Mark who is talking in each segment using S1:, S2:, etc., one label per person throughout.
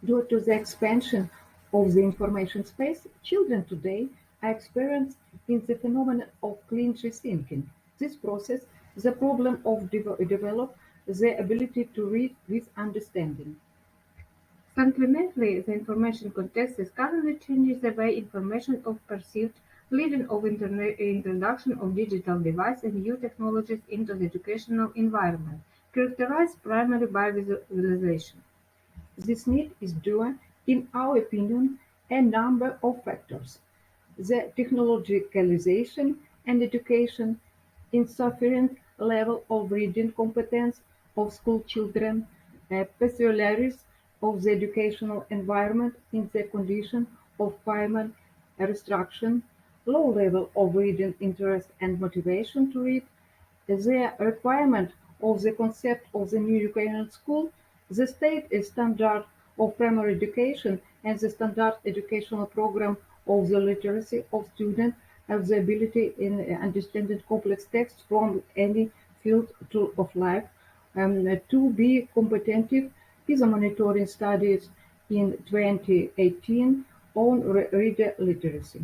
S1: Due to the expansion of the information space, children today are experiencing the phenomenon of clingy thinking. This process, the problem of develop the ability to read with understanding.
S2: Fundamentally, the information context is currently changing the way information is perceived, leading of introduction of digital devices and new technologies into the educational environment, characterized primarily by visualization.
S1: This need is due, in our opinion, a number of factors: the technologicalization and education, insufficient level of reading competence of school children, peculiarities of the educational environment in the condition of climate restriction, low level of reading interest and motivation to read, the requirement of the concept of the new Ukrainian school, the state standard of primary education, and the standard educational program of the literacy of students have the ability in understanding complex texts from any field of life to be competitive with the monitoring studies in 2018 on reader literacy.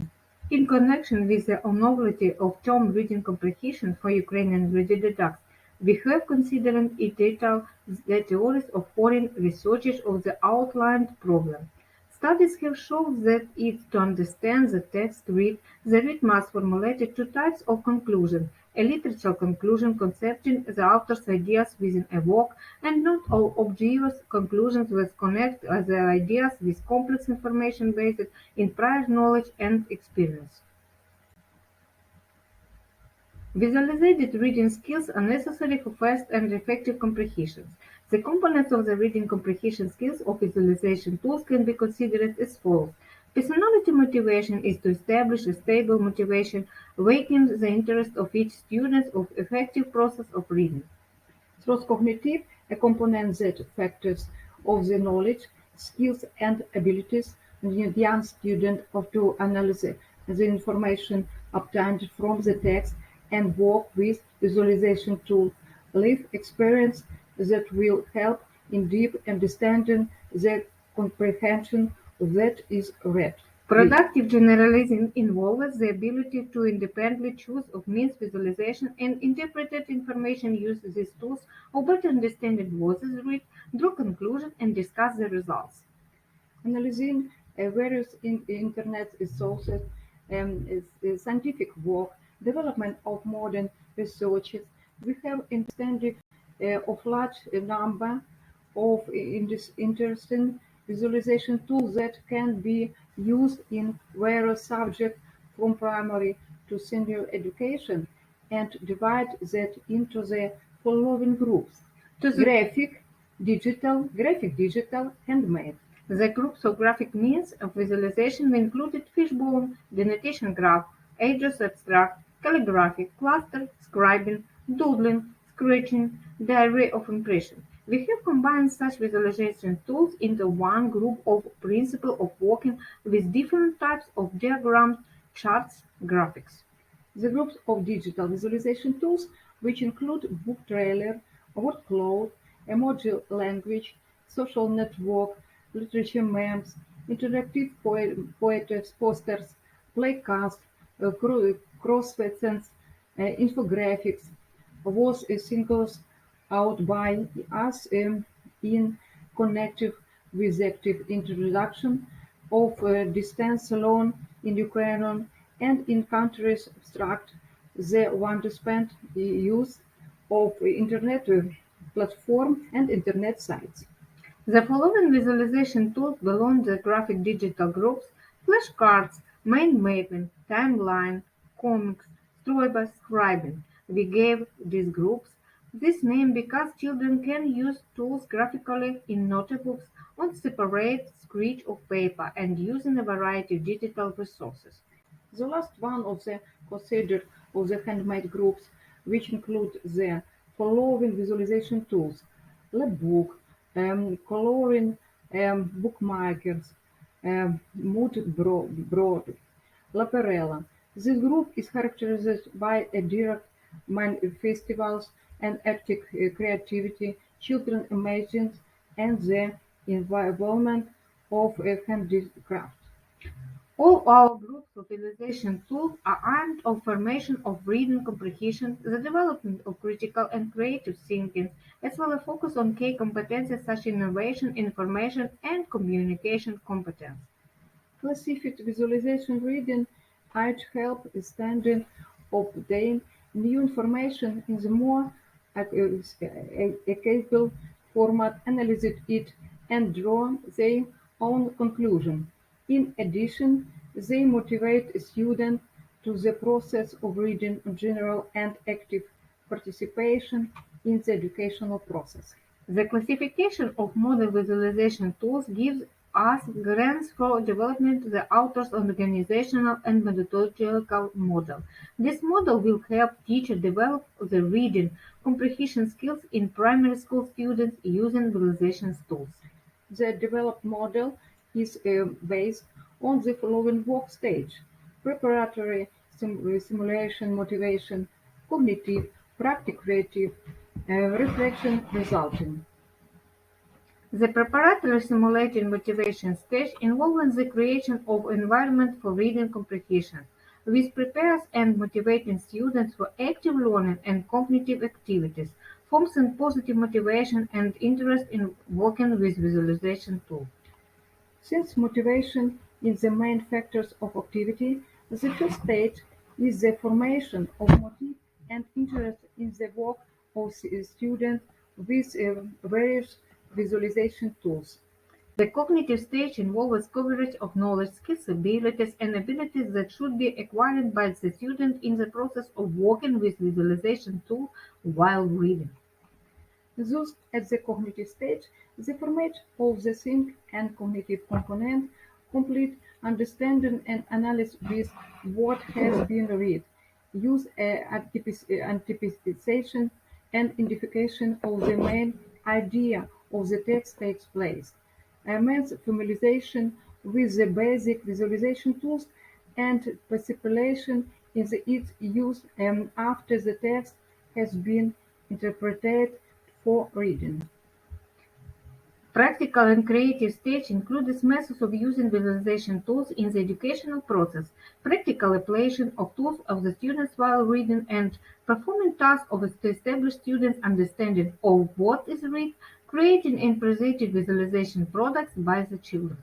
S2: In connection with the novelty of term reading comprehension for Ukrainian reader we have considered in detail the theories of foreign researchers of the outlined problem. Studies have shown that to understand the text read, the reader must formulate two types of conclusion: a literal conclusion concepting the author's ideas within a work, and not all obvious conclusions that connect the ideas with complex information based in prior knowledge and experience. Visualized reading skills are necessary for fast and effective comprehension. The components of the reading comprehension skills of visualization tools can be considered as follows. Personality motivation is to establish a stable motivation, awakening the interest of each student of effective process of reading.
S1: Through cognitive, a component that factors of the knowledge, skills and abilities of the young student of to analyze the information obtained from the text and work with visualization tools, live experience that will help in deep understanding the comprehension that is read.
S2: Productive generalizing involves the ability to independently choose of means visualization and interpreted information, use these tools, or better understand what is read, draw conclusions, and discuss the results.
S1: Analyzing various internet sources, scientific work, development of modern researches, we have understanding of large number of interesting visualization tools that can be used in various subjects from primary to senior education and divide that into the following groups:
S2: To the
S1: graphic, digital, handmade.
S2: The groups of graphic means of visualization included fishbone, denotation graph, address abstract, calligraphy, cluster, scribing, doodling, scratching, diary of impression. We have combined such visualization tools into one group of principle of working with different types of diagrams, charts, graphics.
S1: The groups of digital visualization tools, which include book trailer, word cloud, emoji language, social network, literature memes, interactive posters, playcasts, crossfits, infographics, was singles out by us in connective with the active introduction of distance learn in Ukrainian and in countries abstract the widespread use of internet platform and internet sites.
S2: The following visualization tools belong to the graphic digital groups: flashcards, mind mapping, timeline, comics, storyboard scribing. We gave these groups this name because children can use tools graphically in notebooks on separate scratch of paper and using a variety of digital resources.
S1: The last one of the considered of the handmade groups, which include the following visualization tools: Labbook, coloring bookmarkers, mood board, Laperella. This group is characterized by a direct festivals and active creativity, children imagines, and the involvement of handicraft.
S2: All our groups of visualization tools are aimed at formation of reading comprehension, the development of critical and creative thinking, as well as focus on key competencies such as innovation, information, and communication competence.
S1: Classified visualization reading aids help students obtain new information in the more accessible format, analyze it, and draw their own conclusion. In addition, they motivate students to the process of reading in general and active participation in the educational process.
S2: The classification of model visualization tools gives us guidance for development the author's organizational and methodological model. This model will help teachers develop the reading comprehension skills in primary school students using visualization tools.
S1: The developed model is based on the following work stage: preparatory, simulation, motivation, cognitive, practice, creative, reflection, resulting.
S2: The preparatory simulating motivation stage involves the creation of environment for reading comprehension, which prepares and motivating students for active learning and cognitive activities, fostering positive motivation and interest in working with visualization tools.
S1: Since motivation is the main factors of activity, the first stage is the formation of motive and interest in the work of students with various visualization tools.
S2: The cognitive stage involves coverage of knowledge, skills, abilities, and abilities that should be acquired by the student in the process of working with visualization tools while reading.
S1: Thus, at the cognitive stage, the format of the think and cognitive component, complete understanding and analysis with what has been read, use anticipation and identification of the main idea of the text takes place. Immense familiarization with the basic visualization tools and participation in its use after the text has been interpreted for reading.
S2: Practical and creative stage includes methods of using visualization tools in the educational process, practical application of tools of the students while reading, and performing tasks to establish students' understanding of what is read, creating and presenting visualization products by the children.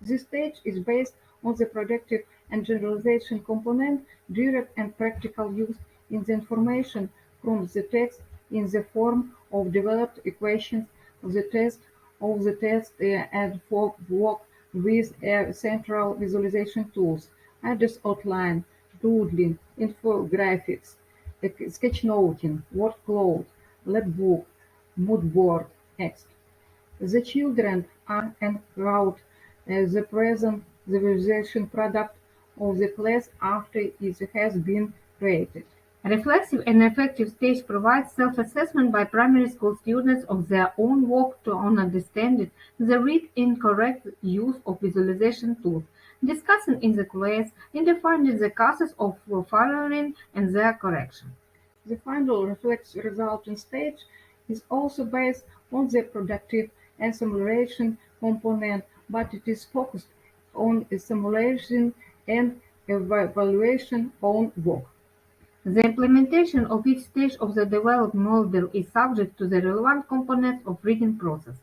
S1: This stage is based on the productive and generalization component, direct and practical use in the information from the text in the form of developed equations of the text and for work with central visualization tools, address outline, doodling, infographics, sketchnoting, word cloud, labbook, mood board, text. The children are enrolled as the present the visualization product of the class after it has been created.
S2: Reflexive and effective stage provides self-assessment by primary school students of their own work to understand the read and correct use of visualization tools, discussing in the class and defining the causes of failure and their correction.
S1: The final reflex resulting stage is also based on the productive and simulation component, but it is focused on simulation and evaluation on work.
S2: The implementation of each stage of the developed model is subject to the relevant components of reading process.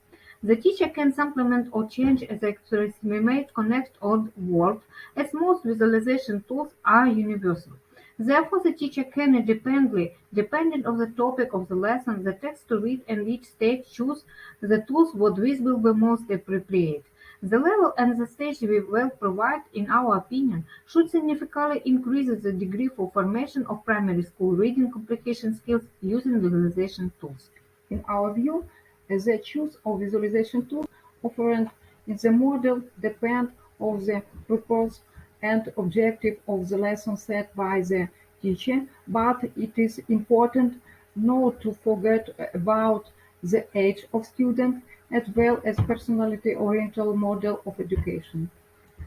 S2: The teacher can supplement or change the estimate connect or word, as most visualization tools are universal. Therefore, the teacher can independently, depending on the topic of the lesson, the text to read, and each stage choose the tools what which will be most appropriate. The level and the stage we will provide, in our opinion, should significantly increase the degree for formation of primary school reading comprehension skills using visualization tools.
S1: In our view, the choice of visualization tool offered in the model depends on the purpose and objective of the lesson set by the teacher, but it is important not to forget about the age of student as well as personality-oriented model of education.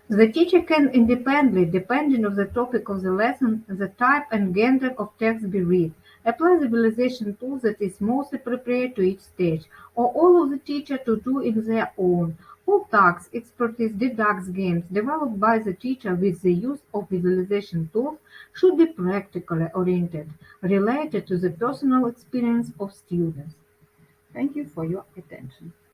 S2: The teacher can independently, depending on the topic of the lesson, the type and gender of text be read, apply the visualization tool that is most appropriate to each stage, or all of the teacher to do in their own, All tasks, expertise, deducts games developed by the teacher with the use of visualization tools should be practically oriented, related to the personal experience of students.
S1: Thank you for your attention.